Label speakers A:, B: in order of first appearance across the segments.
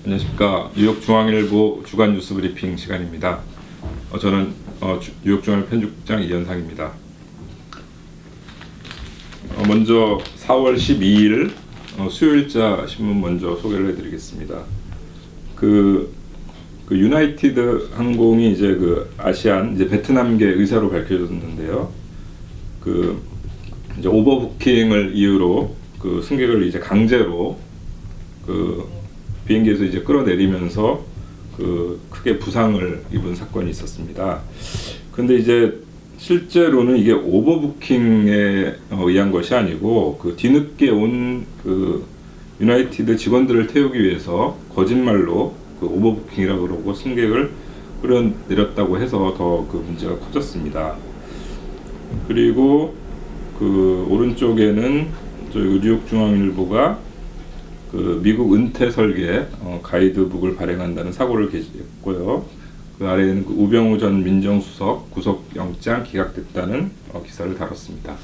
A: 안녕하십니까. 뉴욕중앙일보 주간 뉴스 브리핑 시간입니다. 저는 뉴욕중앙일보 편집국장 이현상입니다. 먼저 4월 12일 수요일자 신문 먼저 소개를 해드리겠습니다. 그 유나이티드 항공이 이제 아시안 이제 베트남계 의사로 밝혀졌는데요. 이제 오버부킹을 이유로 승객을 이제 강제로 비행기에서 이제 끌어내리면서 크게 부상을 입은 사건이 있었습니다. 근데 이제 실제로는 이게 오버부킹에 의한 것이 아니고 뒤늦게 온 유나이티드 직원들을 태우기 위해서 거짓말로 오버부킹이라고 그러고 승객을 끌어내렸다고 해서 더 문제가 커졌습니다. 그리고 오른쪽에는 뉴욕중앙일보가 미국 은퇴 설계 가이드북을 발행한다는 사고를 게재했고요. 그 아래에는 우병우 전 민정수석 구속영장 기각됐다는 기사를 다뤘습니다.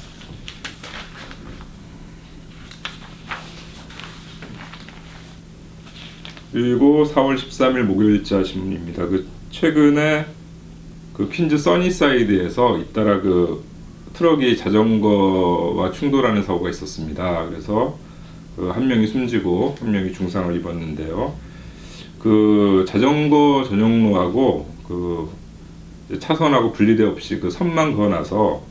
A: 그리고 4월 13일 목요일자 신문입니다. 최근에 퀸즈 써니사이드에서 잇따라 트럭이 자전거와 충돌하는 사고가 있었습니다. 그래서 한 명이 숨지고 한 명이 중상을 입었는데요. 자전거 전용로하고 차선하고 분리대 없이 선만 그어놔서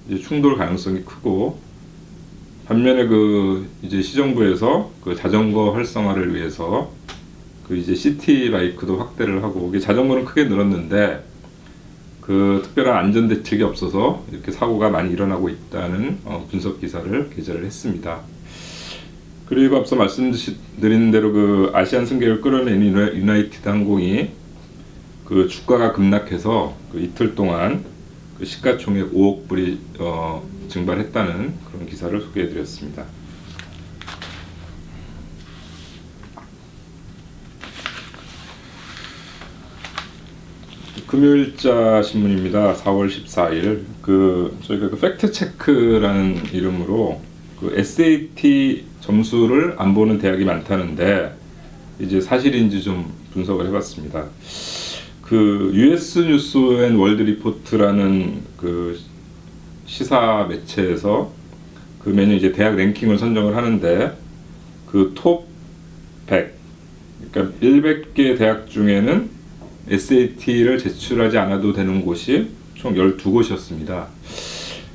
A: 이제 충돌 가능성이 크고, 반면에 이제 시정부에서 자전거 활성화를 위해서 이제 시티 바이크도 확대를 하고, 자전거는 크게 늘었는데 특별한 안전 대책이 없어서 이렇게 사고가 많이 일어나고 있다는 분석 기사를 게재를 했습니다. 그리고 앞서 말씀드린 대로 아시안 승객을 끌어낸 유나이티드 항공이 주가가 급락해서 이틀 동안 시가총액 5억 불이 증발했다는 그런 기사를 소개해드렸습니다. 금요일자 신문입니다. 4월 14일 저희가 팩트체크라는 이름으로 SAT 점수를 안 보는 대학이 많다는데 이제 사실인지 좀 분석을 해봤습니다. US 뉴스 앤 월드 리포트라는 시사 매체에서 매년 이제 대학 랭킹을 선정을 하는데 톱 100, 그러니까 100개 대학 중에는 SAT를 제출하지 않아도 되는 곳이 총 12곳이었습니다.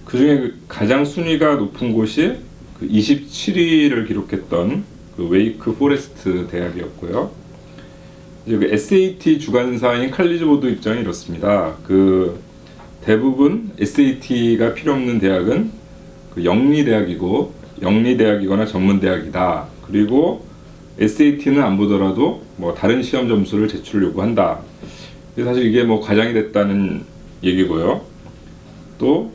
A: 그 중에 가장 순위가 높은 곳이 27위를 기록했던 웨이크 포레스트 대학이었고요. 이제 SAT 주관사인 칼리지 보드 입장이 이렇습니다. 대부분 SAT가 필요 없는 대학은 영리대학이고 영리대학이거나 전문대학이다. 그리고 SAT는 안 보더라도 다른 시험 점수를 제출 요구한다. 사실 이게 과장이 됐다는 얘기고요. 또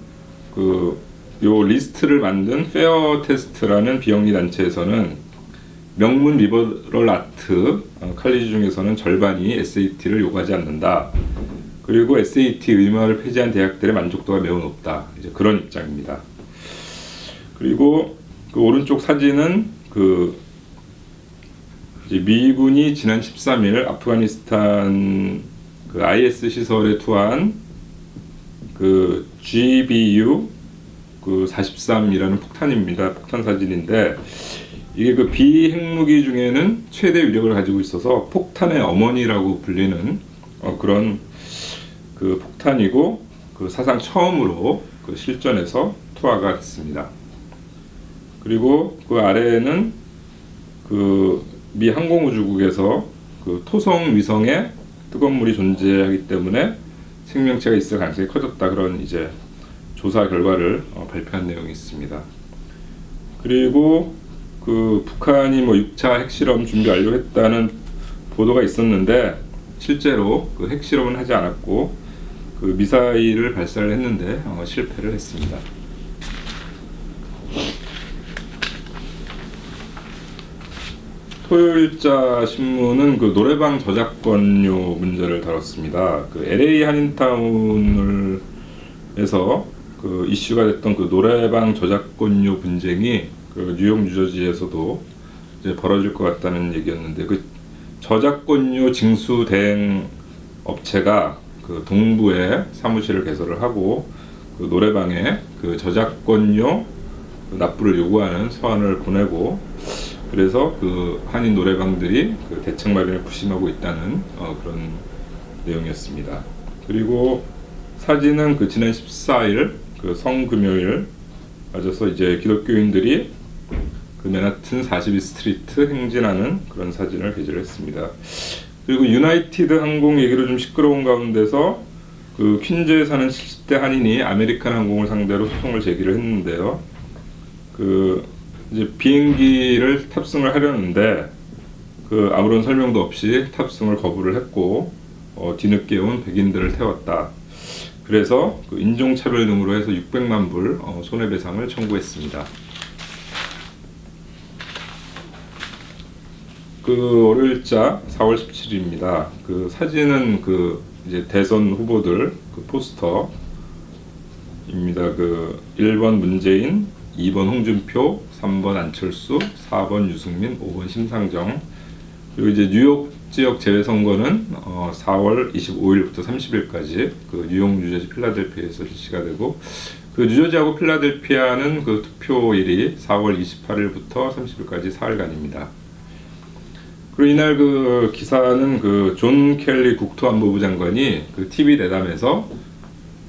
A: 요 리스트를 만든 페어 테스트라는 비영리 단체에서는 명문 리버럴 아트 칼리지 중에서는 절반이 SAT를 요구하지 않는다. 그리고 SAT 의무화를 폐지한 대학들의 만족도가 매우 높다. 이제 그런 입장입니다. 그리고 오른쪽 사진은 이제 미군이 지난 13일 아프가니스탄 IS 시설에 투하한 GBU 43이라는 폭탄입니다. 폭탄 사진인데 이게 비핵무기 중에는 최대 위력을 가지고 있어서 폭탄의 어머니라고 불리는 그런 폭탄이고 사상 처음으로 실전에서 투하가 됐습니다. 그리고 아래에는 미 항공우주국에서 토성 위성에 뜨거운 물이 존재하기 때문에 생명체가 있을 가능성이 커졌다, 그런 이제 조사 결과를 발표한 내용이 있습니다. 그리고 북한이 6차 핵실험 준비 완료했다는 보도가 있었는데 실제로 핵실험은 하지 않았고 미사일을 발사를 했는데 실패를 했습니다. 토요일자 신문은 노래방 저작권료 문제를 다뤘습니다. LA 한인타운에서 이슈가 됐던 노래방 저작권료 분쟁이 뉴욕 뉴저지에서도 이제 벌어질 것 같다는 얘기였는데 저작권료 징수 대행 업체가 그 동부에 사무실을 개설을 하고 그 노래방에 그 저작권료 납부를 요구하는 서한을 보내고, 그래서 그 한인 노래방들이 그 대책 마련에 부심하고 있다는 그런 내용이었습니다. 그리고 사진은 그 지난 14일 그 성금요일 맞아서 이제 기독교인들이 그 맨하튼 42 스트리트 행진하는 그런 사진을 게재를 했습니다. 그리고 유나이티드 항공 얘기로 좀 시끄러운 가운데서 그 퀸즈에 사는 70대 한인이 아메리칸 항공을 상대로 소송을 제기를 했는데요. 그 이제 비행기를 탑승을 하려는데 그 아무런 설명도 없이 탑승을 거부를 했고 뒤늦게 온 백인들을 태웠다. 그래서 그 인종차별 등으로 해서 600만 불 손해배상을 청구했습니다. 그 월요일자 4월 17일입니다. 그 사진은 그 이제 대선 후보들 그 포스터입니다. 그 1번 문재인, 2번 홍준표, 3번 안철수, 4번 유승민, 5번 심상정. 그리고 이제 뉴욕 지역 재외선거는 4월 25일부터 30일까지 그 뉴욕, 뉴저지, 필라델피아에서 실시가 되고, 그 뉴저지하고 필라델피아는 그 투표일이 4월 28일부터 30일까지 사흘간입니다. 그리고 이날 그 기사는 그 존 켈리 국토안보부 장관이 그 TV 대담에서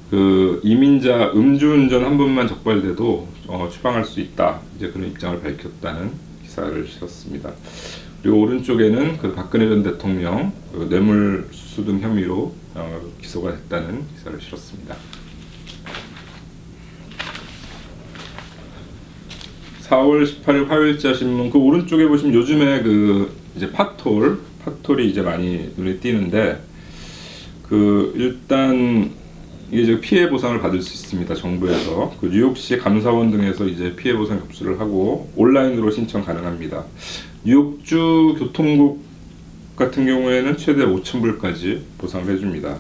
A: 그 이민자 음주운전 한 번만 적발돼도 추방할 수 있다, 이제 그런 입장을 밝혔다는 기사를 실었습니다. 그리고 오른쪽에는 그 박근혜 전 대통령 그 뇌물수수 등 혐의로 기소가 됐다는 기사를 실었습니다. 4월 18일 화요일자 신문 그 오른쪽에 보시면 요즘에 그 이제 팟톨이 이제 많이 눈에 띄는데, 그 일단 이게 피해 보상을 받을 수 있습니다. 정부에서 그 뉴욕시 감사원 등에서 이제 피해 보상 접수를 하고 온라인으로 신청 가능합니다. 뉴욕주 교통국 같은 경우에는 최대 5,000불까지 보상을 해줍니다.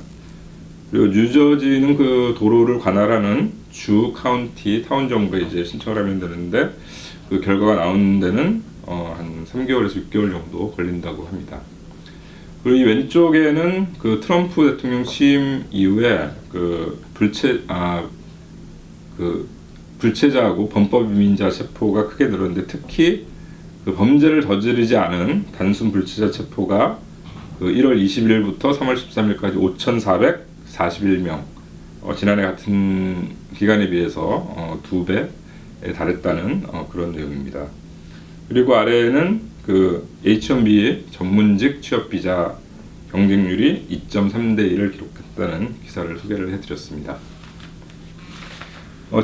A: 그리고 뉴저지는 그 도로를 관할하는 주, 카운티, 타운 정부에 이제 신청을 하면 되는데, 그 결과가 나오는 데는 한 3개월에서 6개월 정도 걸린다고 합니다. 그리고 이 왼쪽에는 그 트럼프 대통령 취임 이후에 그 불체자하고 범법 이민자 체포가 크게 늘었는데, 특히 그 범죄를 저지르지 않은 단순 불체자 체포가 그 1월 20일부터 3월 13일까지 5,441명, 지난해 같은 기간에 비해서 2배에 달했다는 그런 내용입니다. 그리고 아래에는 그 H-1B 전문직 취업 비자 경쟁률이 2.3대 1을 기록했다는 기사를 소개를 해드렸습니다.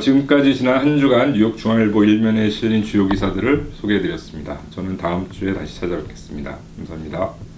A: 지금까지 지난 한 주간 뉴욕 중앙일보 일면에 실린 주요 기사들을 소개해드렸습니다. 저는 다음 주에 다시 찾아뵙겠습니다. 감사합니다.